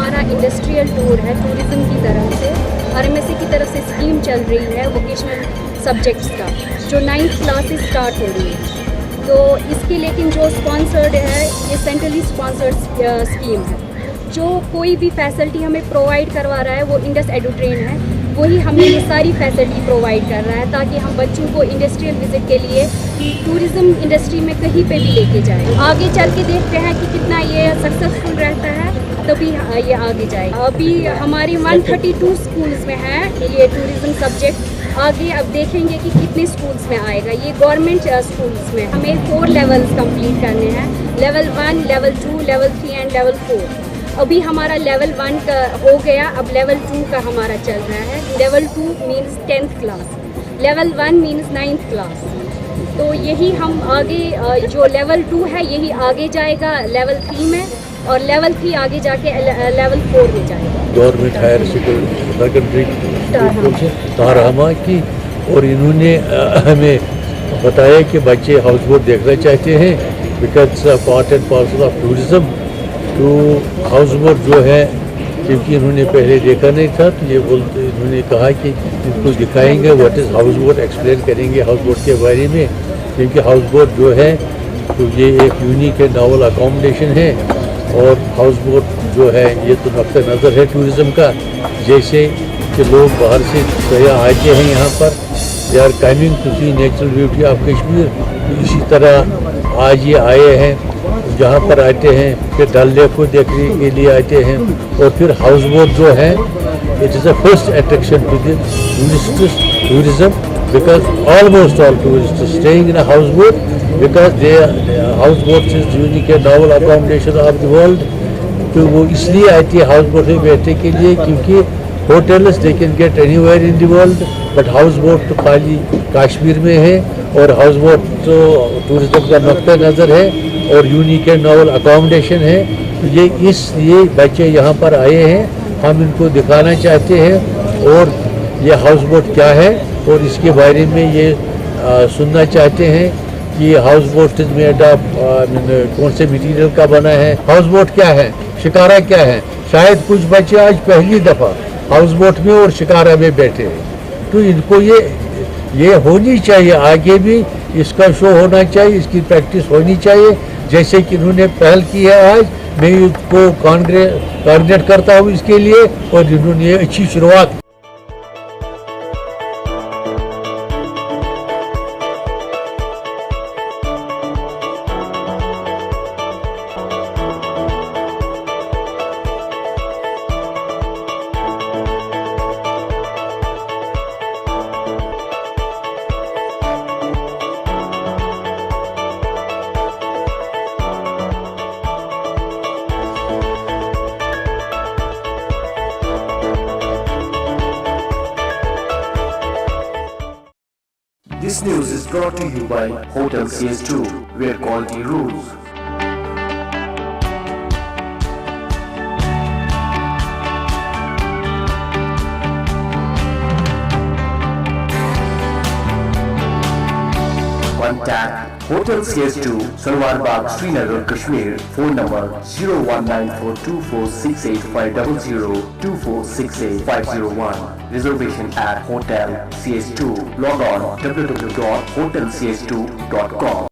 हमारा industrial tour है tourism की तरफ से, RMSA की तरफ से स्कीम चल रही है वोकेशनल सब्जेक्ट्स का, जो 9th क्लास से स्टार्ट हो रही है। तो इसकी लेकिन जो स्पॉन्सर्ड है ये सेंट्रली स्पॉन्सर्ड स्कीम है। जो कोई भी फैसिलिटी हमें प्रोवाइड करवा रहा है वो इंडस एडुट्रेन है, वही हमें ये सारी फैसिलिटी प्रोवाइड कर रहा है ताकि हम बच्चों को इंडस्ट्रियल विजिट के लिए टूरिज़्म इंडस्ट्री में कहीं पे भी लेके जाएं। आगे चल के देखते हैं कि कितना ये सक्सेसफुल रहता है, तभी ये आगे जाएगा। अभी हमारी 132 स्कूल्स में है ये टूरिज़्म सब्जेक्ट। आगे अब देखेंगे कि कितने स्कूल्स में आएगा। ये गवर्नमेंट स्कूल्स में हमें 4 लेवल्स कंप्लीट करने हैं, level 1, level 2, level 3 and level 4। अभी हमारा लेवल 1 का हो गया, अब लेवल 2 का हमारा चल रहा है। Level 2 means 10th class, level 1 means 9th class. तो यही हम आगे जो लेवल 2 है यही आगे जाएगा लेवल 3 में, और लेवल 3 आगे जाके लेवल 4 में जाएगा। गवर्नमेंट हायर सेकेंडरी तारहमा की, और इन्होंने हमें बताया कि बच्चे हाउस बोट देखना चाहते हैं because part and parcel of tourism. तो हाउस बोट जो है, क्योंकि इन्होंने पहले देखा नहीं था, तो ये इन्होंने कहा कि इनको दिखाएंगे what is house boat, explain करेंगे हाउस बोट के बारे में। क्योंकि हाउस बोट जो है तो ये एक यूनिक है, नॉवल अकोमोडेशन है, और हाउस बोट जो है ये तो नुक्ता नज़र है टूरिज़्म का। जैसे कि लोग बाहर से सयाह आते हैं यहाँ पर, they are coming to see natural beauty of Kashmir. तो इसी तरह आज ये आए हैं, जहाँ पर आते हैं फिर डल लेक को देखने के लिए आते हैं। और फिर हाउस बोट जो है it is the first attraction to the tourism because almost all tourist staying in a house boat because they house boat is unique है, novel accommodation of the world. तो वो इसलिए आती है हाउस बोट में बैठने के लिए, क्योंकि hotels they can get anywhere in the world, but house boat तो खाली कश्मीर में है। और हाउस बोट तो टूरिज़्म का नुक्ता नज़र है और यूनिक है, नॉवल अकोमोडेशन है। तो ये बच्चे यहाँ पर आए हैं, हम इनको दिखाना चाहते हैं और ये हाउस बोट क्या है और इसके बारे में ये सुनना चाहते हैं कि house boat is made of कौन से मटेरियल का बना है, हाउस बोट क्या है, शिकारा क्या है। शायद कुछ बच्चे आज पहली दफ़ा हाउस बोट में और शिकारा में बैठे हैं। तो इनको ये होनी चाहिए, आगे भी इसका शो होना चाहिए, इसकी प्रैक्टिस होनी चाहिए। जैसे कि इन्होंने पहल की है, आज मैं इसको कॉर्डिनेट करता हूँ इसके लिए, और इन्होंने अच्छी शुरुआत। This news is brought to you by Hotel CS2, where quality rules. Contact Hotel CS2, Salwar Bagh, Srinagar, Kashmir. Phone number 0194246850, 2468-501. Reservation at Hotel CS2. Log on www.hotelcs2.com.